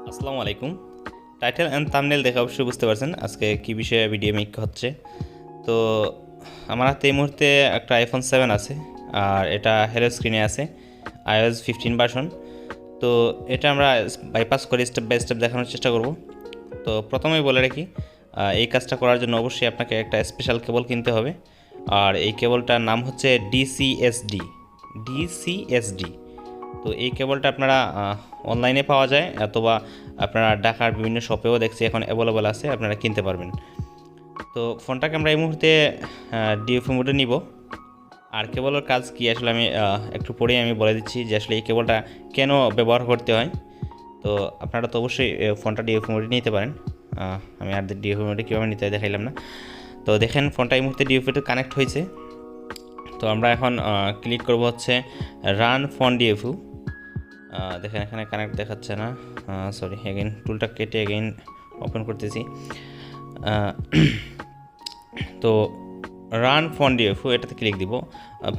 আসসালামু আলাইকুম। Title and thumbnail দেখে অবশ্যই বুঝতে পারছেন আজকে কী বিষয়ে ভিডিও মেক হচ্ছে। তো আমার হাতে এই মুহূর্তে একটা iPhone 7 আছে, আর এটা হ্যালো স্ক্রিনে আছে iOS 15 ভার্সন। তো এটা আমরা বাইপাস করে স্টেপ বাই স্টেপ দেখানোর চেষ্টা করব। তো প্রথমেই বলে রাখি, এই কাজটা করার জন্য অবশ্যই আপনাকে একটা স্পেশাল কেবল কিনতে হবে, আর এই কেবলটার নাম হচ্ছে ডিসিএসডি। তো এই কেবলটা আপনারা অনলাইনে পাওয়া যায়, অথবা আপনারা ঢাকার বিভিন্ন শপেও দেখছি এখন অ্যাভেলেবল আছে, আপনারা কিনতে পারবেন। তো ফোনটাকে আমরা এই মুহূর্তে ডিএফএ মোডে নিব। আর কেবলের কাজ কি আসলে আমি একটু পরেই আমি বলে দিচ্ছি যে আসলে এই কেবলটা কেন ব্যবহার করতে হয়। তো আপনারা তো অবশ্যই ফোনটা ডিএফএ মোডে নিতে পারেন। আমি আর ডিএফএ মোডে কীভাবে নিতে হয় দেখাইলাম না। তো দেখেন ফোনটা এই মুহূর্তে ডিএফএতে কানেক্ট হয়েছে। তো আমরা এখন ক্লিক করব হচ্ছে রান ফোন ডিএফইউ। দেখেন এখানে কানেক্ট দেখাচ্ছে না, সরি, এগেইন টুলটা কেটে এগেইন ওপেন করতেছি। তো রান ফোন ডিএফইউ এটাতে ক্লিক দিব।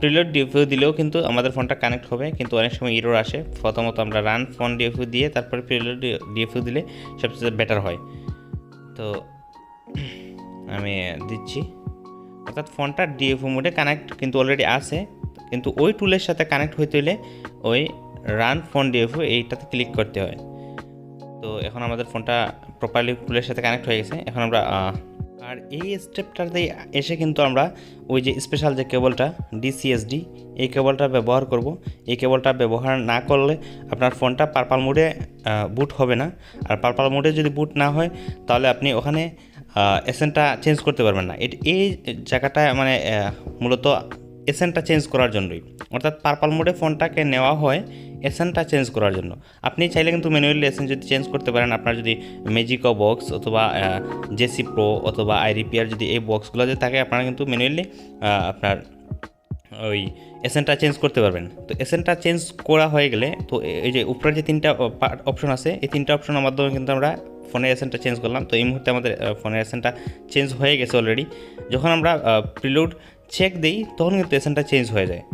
প্রিলোড ডিএফইউ দিলেও কিন্তু আমাদের ফোনটা কানেক্ট হবে, কিন্তু অনেক সময় এরর আসে। প্রথমত আমরা রান ফোন ডিএফইউ দিয়ে তারপরে প্রিলোড ডিএফইউ দিলে সবচেয়ে বেটার হয়। তো আমি দিচ্ছি, অর্থাৎ ফোনটা ডিএফইউ মোডে কানেক্ট কিন্তু অলরেডি আছে, কিন্তু ওই টুলের সাথে কানেক্ট হইতে হলে ওই রান ফোন ডিএফইউ এইটাতে ক্লিক করতে হয়। তো এখন আমাদের ফোনটা প্রপারলি টুলের সাথে কানেক্ট হয়ে গেছে। এখন আমরা আর এই স্টেপটাতে এসে কিন্তু আমরা ওই যে স্পেশাল যে কেবলটা ডিসিএসডি, এই কেবলটা ব্যবহার করব। এই কেবলটা ব্যবহার না করলে আপনার ফোনটা পার্পল মোডে বুট হবে না। আর পার্পল মোডে যদি বুট না হয় তাহলে আপনি ওখানে এসেনটা চেঞ্জ করতে পারবেন না। এই জায়গাটা মানে মূলত এসেনটা চেঞ্জ করার জন্যই, অর্থাৎ পার্পল মোডে ফোনটাকে নেওয়া হয় এসেনটা চেঞ্জ করার জন্য। আপনি চাইলে কিন্তু ম্যানুয়ালি এসেন যদি চেঞ্জ করতে পারেন, আপনার যদি ম্যাজিকো বক্স অথবা জেসি প্রো অথবা আইরিপিআর যদি এই বক্সগুলো যদি থাকে, আপনারা কিন্তু ম্যানুয়ালি আপনার ওই এসেনটা চেঞ্জ করতে পারবেন। তো এসেনটা চেঞ্জ করা হয়ে গেলে তো এই যে উপরে যে তিনটা অপশন আছে, এই তিনটা অপশনের মাধ্যমে কিন্তু আমরা ফোনের এসেনটা চেঞ্জ করলাম। তো এই মুহূর্তে আমাদের ফোনের এসেনটা চেঞ্জ হয়ে গেছে অলরেডি। যখন আমরা প্রিলোড চেক দিই তখন কিন্তু এসেনটা চেঞ্জ হয়ে যায়।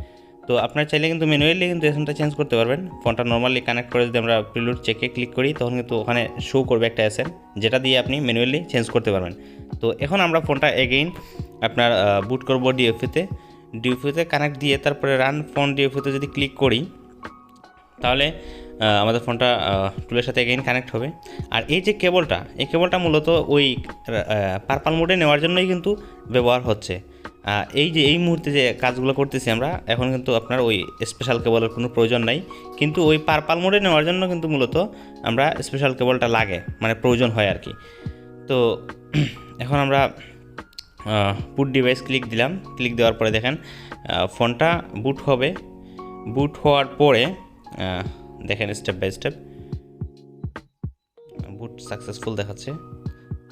তো আপনার চাইলে কিন্তু ম্যানুয়ালি কিন্তু এসেনটা চেঞ্জ করতে পারবেন। ফোনটা নর্মালি কানেক্ট করে যদি আমরা প্রিলোড চেকে ক্লিক করি তখন কিন্তু ওখানে শো করবে একটা এসেন, যেটা দিয়ে আপনি ম্যানুয়ালি চেঞ্জ করতে পারবেন। তো এখন আমরা ফোনটা এগেইন আপনার বুট করব ডিএফইউতে কানেক্ট দিয়ে তারপরে রান ফোন ডিএফইউতে যদি ক্লিক করি তাহলে আমাদের ফোনটা টুলের সাথে এগেইন কানেক্ট হবে। আর এই যে কেবলটা, এই কেবলটা মূলত ওই পার্পল মোডে নেওয়ার জন্যই কিন্তু ব্যবহার হচ্ছে। এই যে এই মুহূর্তে যে কাজগুলো করতেছি আমরা, এখন কিন্তু আপনার ওই স্পেশাল কেবলের কোনো প্রয়োজন নাই, কিন্তু ওই পার্পল মোডে নেওয়ার জন্য কিন্তু মূলত আমরা স্পেশাল কেবলটা লাগে, মানে প্রয়োজন হয় আর কি। তো এখন আমরা বুট ডিভাইস ক্লিক দিলাম। ক্লিক দেওয়ার পরে দেখেন ফোনটা বুট হবে। বুট হওয়ার পরে দেখেন step by step boot successful দেখাচ্ছে।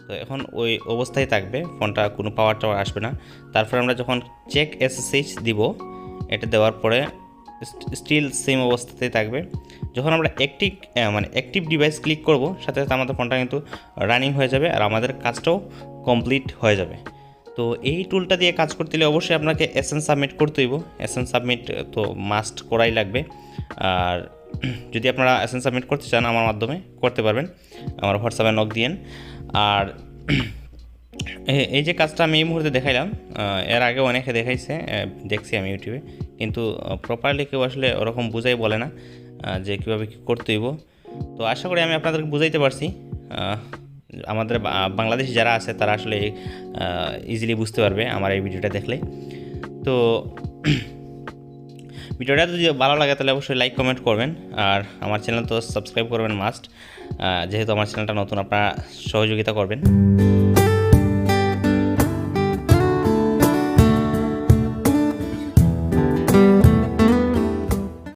তো এখন ওই অবস্থায় থাকবে, ফোনটা কোনো পাওয়ার টাওয়ার আসবে না। তারপরে আমরা যখন চেক এসএসএইচ দিব, এটা দেওয়ার পরে স্টিল সেম অবস্থাতেই থাকবে। যখন আমরা অ্যাক্টিভ ডিভাইস ক্লিক করব, সাথে সাথে আমাদের ফোনটা কিন্তু রানিং হয়ে যাবে আর আমাদের কাজটাও কমপ্লিট হয়ে যাবে। তো এই টুলটা দিয়ে কাজ করতে হলে অবশ্যই আপনাকে এসএন সাবমিট করতে হইব। এসএন সাবমিট তো মাস্ট করাই লাগবে। আর যদি আপনারা এসএন সাবমিট করতে চান আমার মাধ্যমে করতে পারবেন, আমার হোয়াটসঅ্যাপে নক দিয়েন। আর এই যে কাজটা আমি এই মুহূর্তে দেখাইলাম, এর আগে অনেকে দেখাইছে, দেখছি আমি ইউটিউবে, কিন্তু প্রপারলি কেউ আসলে ওরকম বুঝাই বলে না যে কীভাবে কী করতে হইব। তো আশা করি আমি আপনাদেরকে বুঝাইতে পারছি। আমাদের বাংলাদেশি যারা আছে তারা আসলে ইজিলি বুঝতে পারবে আমার এই ভিডিওটা দেখলে। তো ভিডিওটা যদি ভালো লাগে তাহলে অবশ্যই লাইক কমেন্ট করবেন, আর আমার চ্যানেল তো সাবস্ক্রাইব করবেন মাস্ট, যেহেতু আমার চ্যানেলটা নতুন, আপনারা সহযোগিতা করবেন।